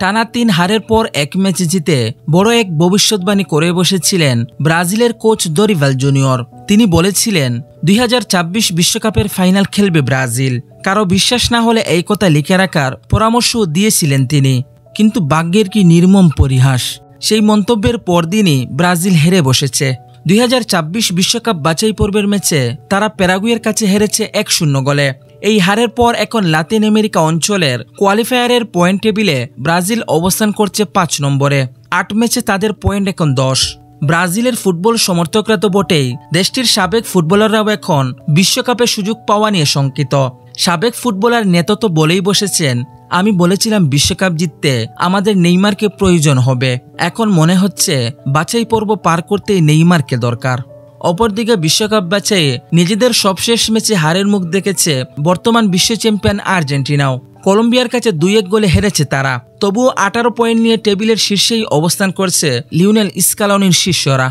টানা ৩ হারের পর এক ম্যাচে জিতে বড় এক ভবিষ্যৎবাণী করে বসেছিলেন ব্রাজিলের কোচ দরিভাল জুনিয়র। তিনি বলেছিলেন ২০২৬ বিশ্বকাপের ফাইনাল খেলবে ব্রাজিল। কারো বিশ্বাস না হলে এই কথা লিখে রাখার পরামর্শও দিয়েছিলেন তিনি। কিন্তু ভাগ্যের কি নির্মম পরিহাস, সেই মন্তব্যের পরদিনই ব্রাজিল হেরে বসেছে। ২০২৬ বিশ্বকাপ বাছাই পর্বের ম্যাচে তারা প্যারাগুয়ের কাছে হেরেছে ১-০ গোলে। এই হারের পর এখন লাতিন আমেরিকা অঞ্চলের কোয়ালিফায়ারের পয়েন্ট টেবিলে ব্রাজিল অবস্থান করছে ৫ নম্বরে। ৮ ম্যাচে তাদের পয়েন্ট এখন ১০। ব্রাজিলের ফুটবল সমর্থকরা তো বটেই, দেশটির সাবেক ফুটবলাররাও এখন বিশ্বকাপে সুযোগ পাওয়া নিয়ে শঙ্কিত। সাবেক ফুটবলার নেতো তো বলেই বসেছেন, আমি বলেছিলাম বিশ্বকাপ জিততে আমাদের নেইমারকে প্রয়োজন হবে। এখন মনে হচ্ছে বাছাই পর্ব পার করতেই নেইমারকে দরকার। অপরদিকে বিশ্বকাপ বাছাইয়ে নিজেদের সবশেষ ম্যাচে হারের মুখ দেখেছে বর্তমান বিশ্ব চ্যাম্পিয়ন আর্জেন্টিনাও। কলম্বিয়ার কাছে ২-১ গোলে হেরেছে তারা। তবুও ১৮ পয়েন্ট নিয়ে টেবিলের শীর্ষেই অবস্থান করছে লিওনেল স্কালোনির শিষ্যরা।